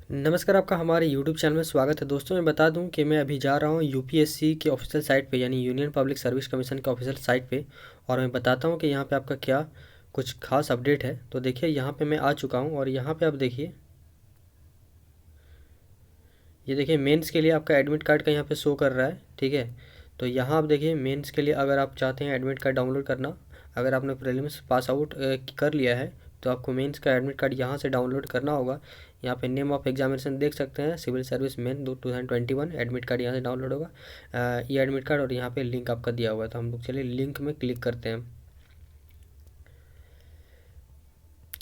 नमस्कार, आपका हमारे यूट्यूब चैनल में स्वागत है। दोस्तों, मैं बता दूं कि मैं अभी जा रहा हूं यूपीएससी के ऑफिशियल साइट पे, यानी यूनियन पब्लिक सर्विस कमीशन के ऑफिशियल साइट पे। और मैं बताता हूं कि यहां पे आपका क्या कुछ खास अपडेट है। तो देखिए, यहां पे मैं आ चुका हूं और यहां पे आप देखिए, ये देखिए मेंस के लिए आपका एडमिट कार्ड का यहाँ पे शो कर रहा है। ठीक है, तो यहाँ आप देखिए मेंस के लिए अगर आप चाहते हैं एडमिट कार्ड डाउनलोड करना, अगर आपने प्रीलिम्स पास आउट कर लिया है तो आपको मेंस का एडमिट कार्ड यहाँ से डाउनलोड करना होगा। यहाँ पे नेम ऑफ एग्जामिनेशन देख सकते हैं, civil service main 2021 admit card यहाँ से डाउनलोड होगा। ये एडमिट कार्ड और यहाँ पे लिंक आपका दिया हुआ है, तो हम लोग चलिए लिंक में क्लिक करते हैं।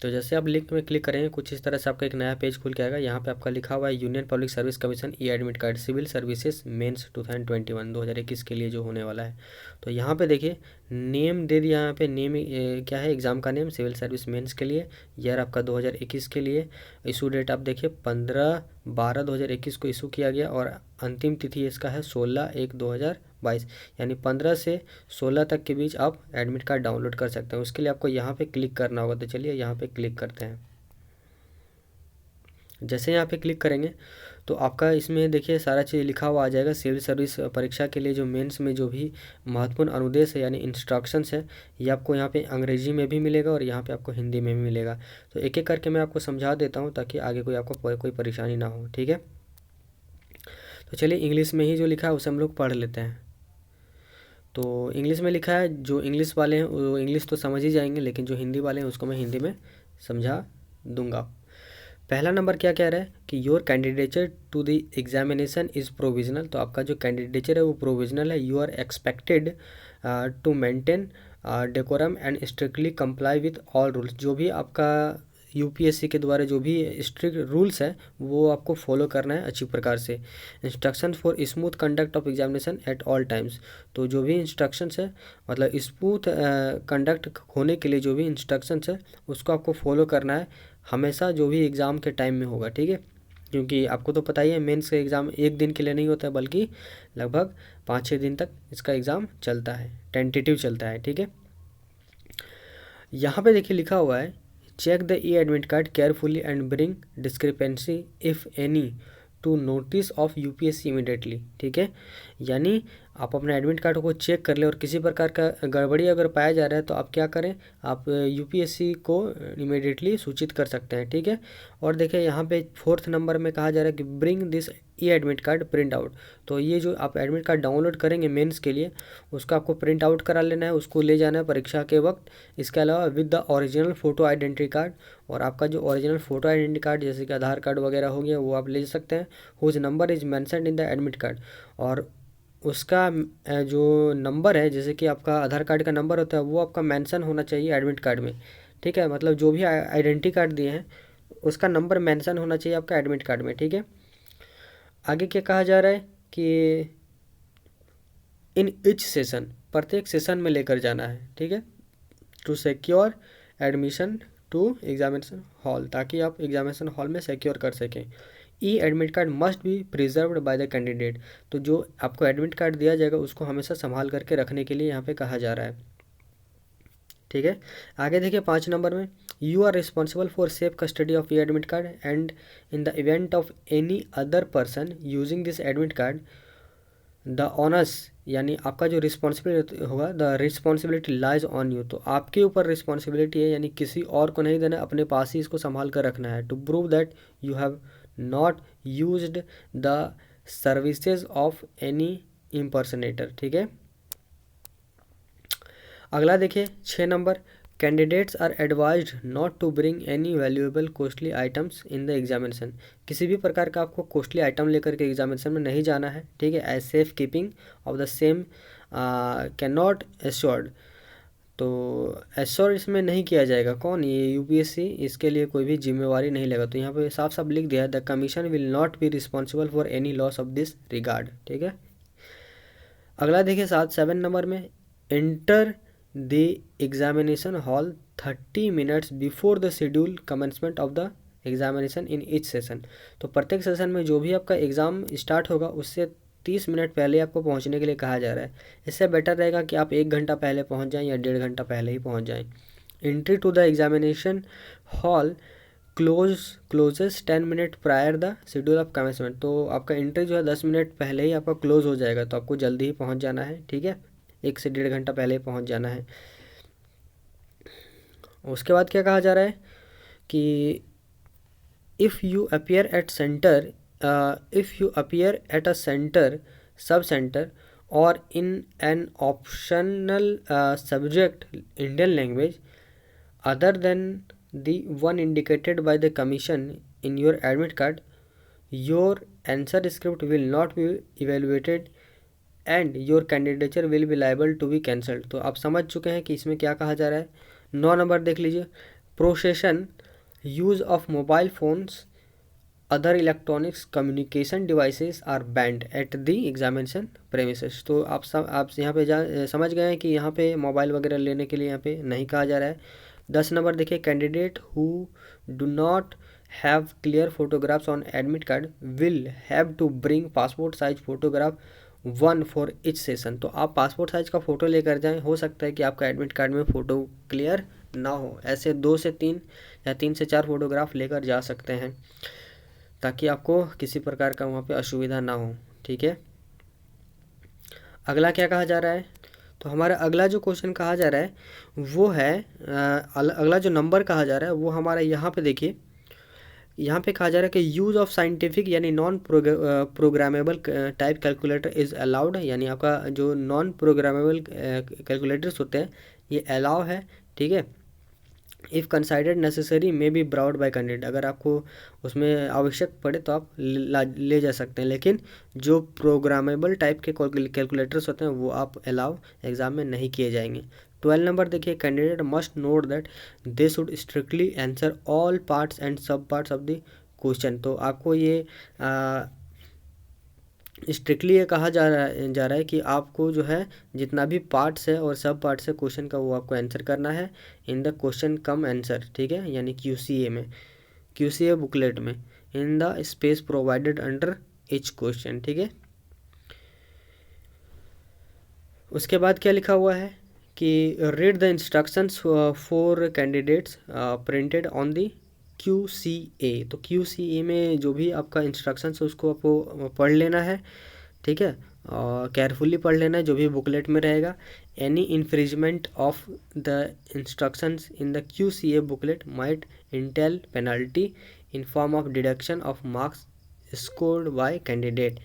तो जैसे आप लिंक में क्लिक करेंगे कुछ इस तरह से आपका एक नया पेज खुल के आएगा। यहाँ पे आपका लिखा हुआ है union public service commission e admit card civil services mains 2021 के लिए जो होने वाला है। तो यहाँ पे देखिए नेम दे दिया, यहाँ पे नेम क्या है, एग्ज़ाम का नेम सिविल सर्विस मेंस के लिए, ईयर आपका 2021 के लिए। इशू डेट आप देखिए 15/12/2021 को इशू किया गया और अंतिम तिथि इसका है 16/1/2022, यानी 15 से 16 तक के बीच आप एडमिट कार्ड डाउनलोड कर सकते हैं। उसके लिए आपको यहाँ पे क्लिक करना होगा। तो चलिए यहाँ पे क्लिक करते हैं। जैसे यहाँ पे क्लिक करेंगे तो आपका इसमें देखिए सारा चीज़ लिखा हुआ आ जाएगा। सिविल सर्विस परीक्षा के लिए जो मेंस में जो भी महत्वपूर्ण अनुदेश है यानी इंस्ट्रक्शंस है, ये आपको यहाँ पे अंग्रेजी में भी मिलेगा और यहाँ पे आपको हिंदी में भी मिलेगा। तो एक एक करके मैं आपको समझा देता हूँ ताकि आगे कोई आपको कोई परेशानी ना हो। ठीक है, तो चलिए इंग्लिश में ही जो लिखा है उसे हम लोग पढ़ लेते हैं। तो इंग्लिश में लिखा है, जो इंग्लिश वाले हैं वो इंग्लिश तो समझ ही जाएंगे, लेकिन जो हिंदी वाले हैं उसको मैं हिंदी में समझा दूंगा। पहला नंबर क्या कह रहा है कि your candidature to the examination is provisional. तो आपका जो कैंडिडेचर है वो प्रोविजनल है। You are expected to maintain decorum and strictly comply with all rules. जो भी आपका यूपीएससी के द्वारा जो भी स्ट्रिक्ट रूल्स है वो आपको फॉलो करना है अच्छी प्रकार से। Instruction for smooth conduct of examination at all times. तो जो भी इंस्ट्रक्शंस है, मतलब स्मूथ कंडक्ट होने के लिए जो भी इंस्ट्रक्शंस है उसको आपको फॉलो करना है हमेशा, जो भी एग्ज़ाम के टाइम में होगा। ठीक है, क्योंकि आपको तो पता ही है मेंस का एग्ज़ाम एक दिन के लिए नहीं होता है, बल्कि लगभग 5-6 दिन तक इसका एग्ज़ाम चलता है, टेंटेटिव चलता है। ठीक है, यहाँ पे देखिए लिखा हुआ है check the e admit card carefully and bring discrepancy if any to notice of UPSC immediately. ठीक है, यानी आप अपने एडमिट कार्ड को चेक कर ले और किसी प्रकार का गड़बड़ी अगर पाया जा रहा है तो आप क्या करें, आप यूपीएससी को इमीडिएटली सूचित कर सकते हैं। ठीक है, और देखिए यहाँ पे 4th नंबर में कहा जा रहा है कि bring this E admit card print out. तो ये जो आप एडमिट कार्ड डाउनलोड करेंगे मेंस के लिए, उसका आपको प्रिंट आउट करा लेना है, उसको ले जाना है परीक्षा के वक्त। इसके अलावा with the original photo identity card, और आपका जो ओरिजिनल फ़ोटो आइडेंटिटी कार्ड जैसे कि आधार कार्ड वगैरह हो गया वो आप ले सकते हैं। Whose number is mentioned in the admit card, और उसका जो नंबर है, जैसे कि आपका आधार कार्ड का नंबर होता है वो आपका मेंशन होना चाहिए एडमिट कार्ड में। ठीक है, मतलब जो भी आइडेंटिटी कार्ड दिए हैं उसका नंबर मेंशन होना चाहिए आपका एडमिट कार्ड में। ठीक है, आगे क्या कहा जा रहा है कि इन ईच सेशन, प्रत्येक सेशन में लेकर जाना है। ठीक है, to secure admission to examination hall, ताकि आप एग्जामिनेशन हॉल में सिक्योर कर सकें। E admit card must be preserved by the candidate. तो जो आपको एडमिट कार्ड दिया जाएगा उसको हमेशा संभाल करके रखने के लिए यहाँ पे कहा जा रहा है। ठीक है, आगे देखिए 5 नंबर में you are responsible for safe custody of e admit card and in the event of any other person using this admit card the onus, यानी आपका जो रिस्पॉन्सिबिलिटी होगा, the responsibility lies on you. तो आपके ऊपर responsibility है, यानी किसी और को नहीं देना, अपने पास ही इसको संभाल कर रखना है। To prove that you have not used the services of any impersonator. ठीक है, अगला देखिए 6 number, candidates are advised not to bring any valuable costly items in the examination. किसी भी प्रकार का आपको कॉस्टली आइटम लेकर के एग्जामिनेशन में नहीं जाना है। ठीक है, as safe keeping of the same can not assured. तो एश्योर इसमें नहीं किया जाएगा, कौन, ये यूपीएससी इसके लिए कोई भी जिम्मेवारी नहीं लेगा। तो यहाँ पे साफ साफ लिख दिया है the commission will not be responsible for any loss of this regard. ठीक है, अगला देखिए 7 नंबर में enter the examination hall 30 minutes before the schedule commencement of the examination in each session. तो प्रत्येक सेशन में जो भी आपका एग्ज़ाम स्टार्ट होगा उससे 30 मिनट पहले आपको पहुंचने के लिए कहा जा रहा है। इससे बेटर रहेगा कि आप 1 घंटा पहले पहुंच जाएं या 1.5 घंटा पहले ही पहुंच जाएं। Entry to the examination hall closes 10 minute prior the schedule of commencement. तो आपका एंट्री जो है 10 मिनट पहले ही आपका क्लोज हो जाएगा, तो आपको जल्दी ही पहुंच जाना है, ठीक है, 1 से 1.5 घंटा पहले ही पहुंच जाना है। उसके बाद क्या कहा जा रहा है कि if you appear at a centre sub centre और in an optional subject Indian language other than the one indicated by the commission in your admit card, your answer script will not be evaluated and your candidature will be liable to be cancelled। तो आप समझ चुके हैं कि इसमें क्या कहा जा रहा है। 9 नंबर देख लीजिए, possession use of mobile phones other electronics communication devices are banned at the examination premises. तो आप यहाँ पे समझ गए हैं कि यहाँ पे मोबाइल वगैरह लेने के लिए यहाँ पे नहीं कहा जा रहा है। 10 नंबर देखिए, candidate who do not have clear photographs on admit card will have to bring passport size photograph 1 for each session. तो आप पासपोर्ट साइज का फ़ोटो लेकर जाएं, हो सकता है कि आपका एडमिट कार्ड में फ़ोटो क्लियर ना हो, ऐसे 2 से 3 या 3 से 4 फोटोग्राफ लेकर जा सकते हैं ताकि आपको किसी प्रकार का वहाँ पे असुविधा ना हो, ठीक है। अगला क्या कहा जा रहा है, तो हमारा अगला जो क्वेश्चन कहा जा रहा है वो है अगला जो नंबर कहा जा रहा है वो हमारा यहाँ पे देखिए, यहाँ पे कहा जा रहा है कि यूज़ ऑफ साइंटिफिक यानी non programmable type calculator is allowed. यानी आपका जो नॉन प्रोग्रामेबल कैलकुलेटर्स होते हैं ये अलाउ है, ठीक है। If considered necessary may be brought by candidate, अगर आपको उसमें आवश्यक पड़े तो आप ले जा सकते हैं, लेकिन जो प्रोग्रामेबल टाइप के कैलकुलेटर्स होते हैं वो आप अलाउ एग्ज़ाम में नहीं किए जाएंगे। 12 नंबर देखिए, candidate must note that they should strictly answer all parts and सब पार्ट्स ऑफ द क्वेश्चन। तो आपको ये स्ट्रिक्टली ये कहा जा रहा है कि आपको जो है जितना भी पार्ट्स है और सब पार्ट्स है क्वेश्चन का वो आपको आंसर करना है in the question come answer, ठीक है, यानी क्यूसीए बुकलेट में in the space provided under each question, ठीक है। उसके बाद क्या लिखा हुआ है कि read the instructions for candidates printed on the QCA। तो QCA में जो भी आपका इंस्ट्रक्शंस है उसको आपको पढ़ लेना है, ठीक है, और केयरफुली पढ़ लेना है जो भी बुकलेट में रहेगा। Any infringement of the instructions in the QCA booklet might Intel penalty in form of deduction of marks scored by candidate.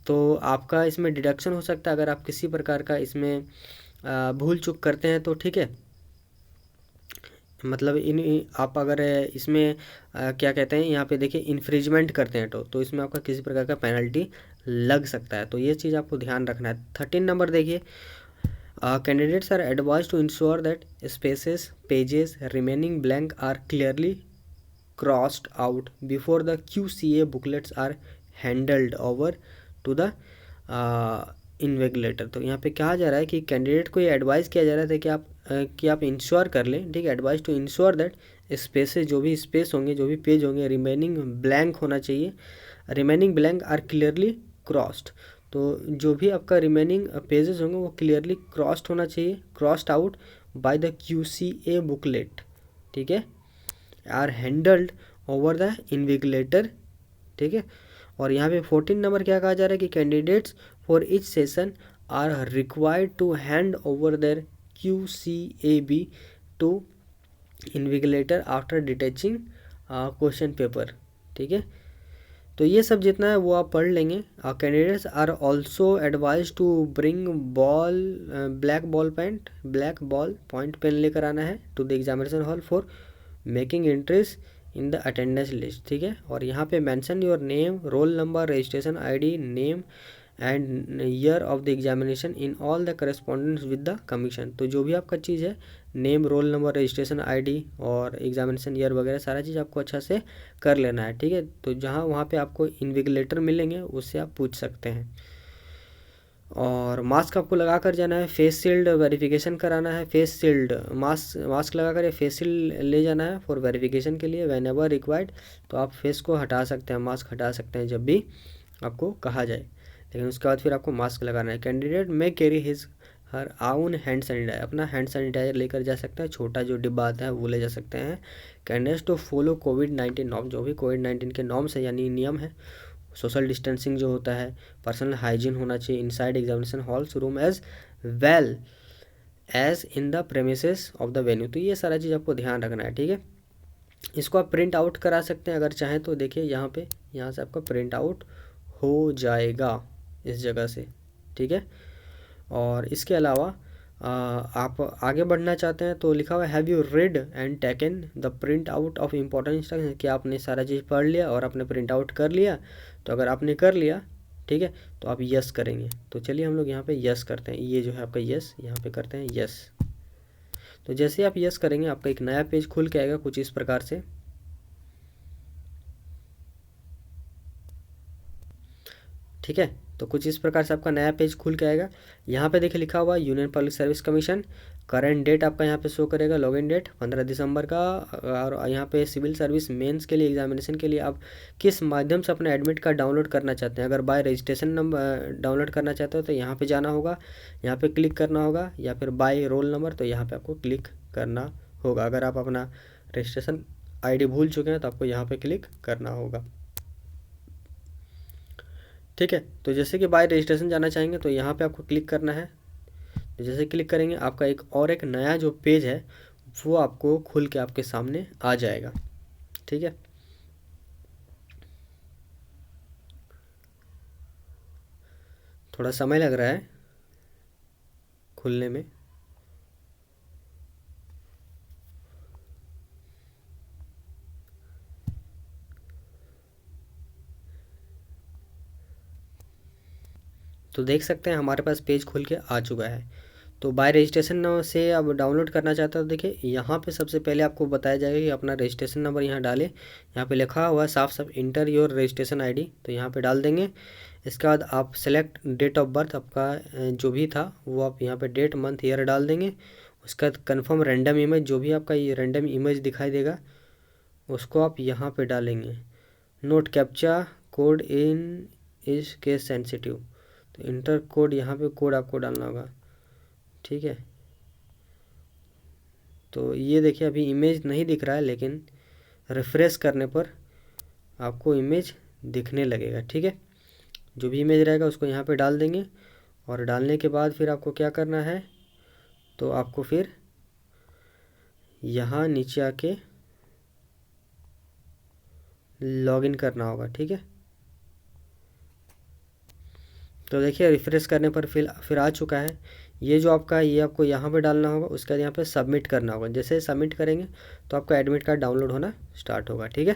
तो आपका इसमें डिडक्शन हो सकता है अगर आप किसी प्रकार का इसमें भूल चूक करते हैं तो, ठीक है। मतलब आप अगर इसमें क्या कहते हैं यहाँ पे देखिए इन्फ्रिजमेंट करते हैं तो इसमें आपका किसी प्रकार का पेनल्टी लग सकता है, तो ये चीज़ आपको ध्यान रखना है। 13 नंबर देखिए, candidates are advised to ensure that spaces pages remaining blank are clearly crossed out before the QCA booklets are handed over to the invigilator. तो यहाँ पे कहा जा रहा है कि कैंडिडेट को ये एडवाइस किया जा रहा था कि आप इंश्योर कर लें, ठीक है, advice to ensure that spaces जो भी स्पेस होंगे जो भी पेज होंगे रिमेनिंग ब्लैंक होना चाहिए, remaining blank are clearly crossed. तो जो भी आपका रिमेनिंग पेजेस होंगे वो क्लियरली क्रॉस्ड होना चाहिए, crossed out by the QCA booklet, ठीक है, are handed over the invigilator, ठीक है। और यहाँ पे 14 नंबर क्या कहा जा रहा है कि candidates for each session are required to hand over their QCAB to invigilator after detaching question paper, ठीक है। तो ये सब जितना है वो आप पढ़ लेंगे। Candidates are also advise to bring black ball point pen लेकर आना है to the examination hall for making entries in the attendance list, ठीक है। और यहाँ पे mention your name, roll number, registration ID, name and year of the examination in all the correspondence with the commission. तो जो भी आपका चीज़ है, name, roll number, registration ID और एग्जामिनेशन ईयर वगैरह सारा चीज़ आपको अच्छा से कर लेना है, ठीक है। तो जहाँ वहाँ पे आपको इन्विजिलेटर मिलेंगे उससे आप पूछ सकते हैं। और मास्क आपको लगा कर जाना है, फेस शील्ड वेरिफिकेशन कराना है, फेस शील्ड मास्क लगा कर फेस शील्ड ले जाना है फॉर वेरिफिकेशन के लिए व्हेन एवर रिक्वायर्ड। तो आप फेस को हटा सकते हैं, मास्क हटा सकते हैं जब भी आपको कहा जाए, लेकिन उसके बाद फिर आपको मास्क लगाना है। कैंडिडेट में कैरी हिज हर आउन हैंड सैनिटाइजर, अपना हैंड सैनिटाइजर लेकर जा सकता है, छोटा जो डिब्बा आता है वो ले जा सकते हैं। कैंडिडेट्स टू फॉलो कोविड-19 नॉर्म, जो भी कोविड-19 के नॉर्म्स है यानी नियम है, सोशल डिस्टेंसिंग जो होता है, पर्सनल हाइजीन होना चाहिए inside examination halls room as well as in the premises of the venue. तो ये सारा चीज़ आपको ध्यान रखना है, ठीक है। इसको आप प्रिंट आउट करा सकते हैं अगर चाहें तो, देखिए यहाँ पे, यहाँ से आपका प्रिंट आउट हो जाएगा इस जगह से, ठीक है। और इसके अलावा आप आगे बढ़ना चाहते हैं तो लिखा हुआ है have you read and taken the print out of important instruction, कि आपने सारा चीज़ पढ़ लिया और आपने प्रिंट आउट कर लिया। तो अगर आपने कर लिया, ठीक है, तो आप यस करेंगे। तो चलिए हम लोग यहाँ पे यस करते हैं, ये जो है आपका यस, यहाँ पे करते हैं यस। तो जैसे आप यस करेंगे आपका एक नया पेज खुल के आएगा कुछ इस प्रकार से, ठीक है। तो कुछ इस प्रकार से आपका नया पेज खुल के आएगा। यहाँ पे देखिए लिखा हुआ union public service commission, current date आपका यहाँ पे शो करेगा, लॉगिन डेट 15 दिसंबर का। और यहाँ पे सिविल सर्विस मेंस के लिए एग्जामिनेशन के लिए आप किस माध्यम से अपना एडमिट कार्ड डाउनलोड करना चाहते हैं। अगर बाय रजिस्ट्रेशन नंबर डाउनलोड करना चाहते हो तो यहाँ पे जाना होगा, यहाँ पे क्लिक करना होगा, या फिर बाय रोल नंबर, तो यहाँ पे आपको क्लिक करना होगा। अगर आप अपना रजिस्ट्रेशन ID भूल चुके हैं तो आपको यहाँ पे क्लिक करना होगा, ठीक है। तो जैसे कि बाय रजिस्ट्रेशन जाना चाहेंगे तो यहाँ पे आपको क्लिक करना है। तो जैसे क्लिक करेंगे आपका एक नया जो पेज है वो आपको खुल के आपके सामने आ जाएगा, ठीक है। थोड़ा समय लग रहा है खुलने में। तो देख सकते हैं हमारे पास पेज खुल के आ चुका है। तो बाय रजिस्ट्रेशन से आप डाउनलोड करना चाहते हो, देखिए यहाँ पे सबसे पहले आपको बताया जाएगा कि अपना रजिस्ट्रेशन नंबर यहाँ डालें। यहाँ पे लिखा हुआ है साफ साफ इंटर योर रजिस्ट्रेशन ID, तो यहाँ पे डाल देंगे। इसके बाद आप सेलेक्ट डेट ऑफ बर्थ, आपका जो भी था वो आप यहाँ पे डेट मंथ ईयर डाल देंगे। उसके बाद कन्फर्म रैंडम इमेज, जो भी आपका ये रैंडम इमेज दिखाई देगा उसको आप यहाँ पे डालेंगे। Note captcha code in is case sensitive, तो इंटर कोड, यहाँ पे कोड आपको डालना होगा, ठीक है। तो ये देखिए अभी इमेज नहीं दिख रहा है, लेकिन रिफ्रेश करने पर आपको इमेज दिखने लगेगा, ठीक है। जो भी इमेज रहेगा उसको यहाँ पे डाल देंगे। और डालने के बाद फिर आपको क्या करना है, तो आपको फिर यहाँ नीचे आके लॉगिन करना होगा, ठीक है। तो देखिए रिफ्रेश करने पर फिर आ चुका है। ये जो आपका, ये आपको यहाँ पे डालना होगा, उसके बाद यहाँ पे सबमिट करना होगा। जैसे सबमिट करेंगे तो आपका एडमिट कार्ड डाउनलोड होना स्टार्ट होगा, ठीक है।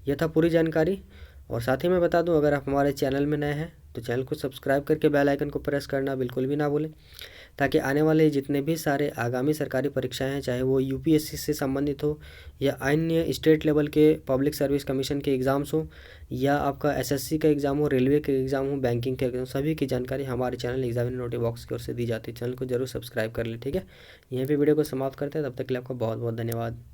ये था पूरी जानकारी। और साथ ही मैं बता दूं, अगर आप हमारे चैनल में नए हैं तो चैनल को सब्सक्राइब करके बेल आइकन को प्रेस करना बिल्कुल भी ना भूलें, ताकि आने वाले जितने भी सारे आगामी सरकारी परीक्षाएं हैं, चाहे वो UPSC से संबंधित हो या अन्य स्टेट लेवल के पब्लिक सर्विस कमीशन के एग्ज़ाम्स हो, या आपका SSC का एग्ज़ाम हो, रेलवे के एग्ज़ाम हो, बैंकिंग के एग्ज़ाम, सभी की जानकारी हमारे चैनल एग्जामिनर नोटिस बॉक्स की ओर से दी जाती है। चैनल को जरूर सब्सक्राइब कर लें, ठीक है। यहीं पे वीडियो को समाप्त करते हैं, तब तक के लिए आपका बहुत बहुत धन्यवाद।